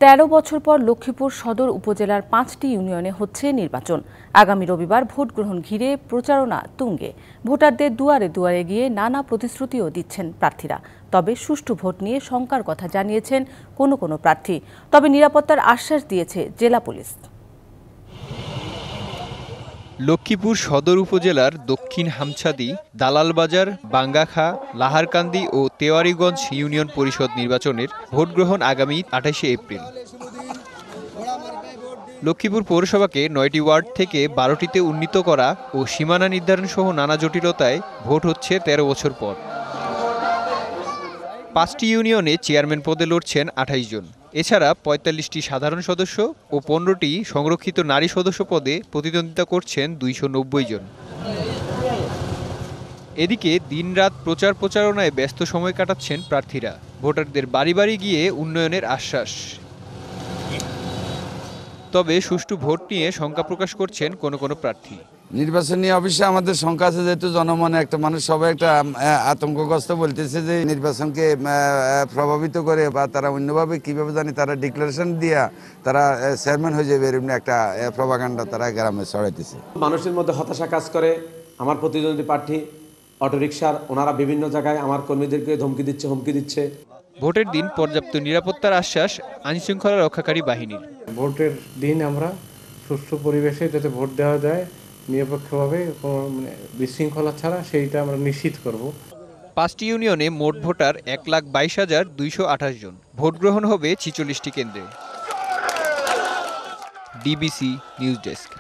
13 বছর পর লক্ষ্মীপুর সদর উপজেলার 5টি ইউনিয়নে হচ্ছে নির্বাচন। আগামী রবিবার ভোট গ্রহণ ঘিরে প্রচারণা তুঙ্গে। ভোটারদের দুয়ারে দুয়ারে গিয়ে নানা প্রতিশ্রুতিও দিচ্ছেন প্রার্থীরা। তবে সুষ্ঠু ভোট নিয়ে শঙ্কার কথা জানিয়েছেন কোনো প্রার্থী। তবে নিরাপত্তার আশ্বাস দিয়েছে জেলা পুলিশ। লক্ষ্মীপুর সদর উপজেলার দক্ষিণ হামছাদি, দালালবাজার, বাঙ্গাখা, লাহারকান্দি ও তেওয়ারীগঞ্জ ইউনিয়ন পরিষদ নির্বাচনের ভোট গ্রহণ আগামী 28শে এপ্রিল। লক্ষ্মীপুর পৌরসভাকে 9টি ওয়ার্ড থেকে 12টিতে উন্নীত করা ও সীমানা নির্ধারণ সহ নানা জটিলতায় ভোট হচ্ছে 13 বছর পর। 5টি ইউনিয়নে চেয়ারম্যান পদে লড়ছেন 28 জন। এছাড়া 45টি সাধারণ সদস্য ও 15টি সংরক্ষিত নারী সদস্য পদে প্রতিদ্বন্দ্বিতা করছেন 290 জন। এদিকে দিনরাত প্রচারণায় ব্যস্ত সময় কাটাচ্ছেন প্রার্থীরা। ভোটারদের বাড়ি বাড়ি গিয়ে উন্নয়নের আশ্বাস। তবে সুষ্ঠু ভোট নিয়ে শঙ্কা প্রকাশ করছেন কোনো প্রার্থী। নির্বাচনী অফিসে আমাদের শঙ্কা আছে, যেহেতু জনমনে একটা মানুষ সবাই একটা আতঙ্কগ্রস্ত বলতেছে যে নির্বাচনকে প্রভাবিত করে বা তারা অন্যভাবে কিভাবে জানি তারা ডিক্লারেশন দিয়া তারা চেয়ারম্যান হয়ে যাবে এরকম একটা প্রপাগান্ডা তারা গ্রামে ছড়াইতেছে। মানুষের মধ্যে হতাশা কাজ করে। আমার প্রতিদ্বন্দ্বী প্রার্থী অটোরিকশার ওনারা বিভিন্ন জায়গায় আমার কর্মীদেরকে হুমকি দিচ্ছে। ভোটের দিন পর্যাপ্ত নিরাপত্তার আশ্বাস আইনশৃঙ্খলা রক্ষাকারী বাহিনীর। ভোটের দিন আমরা সুষ্ঠু পরিবেশে যাতে ভোট দেওয়া যায় নিরপেক্ষভাবে, কোনো বিশৃঙ্খলা ছাড়া, সেইটা আমরা নিশ্চিত করব। 5টি ইউনিয়নে মোট ভোটার 1,22,228 জন। ভোট গ্রহণ হবে 46টি কেন্দ্রে। DBC news desk.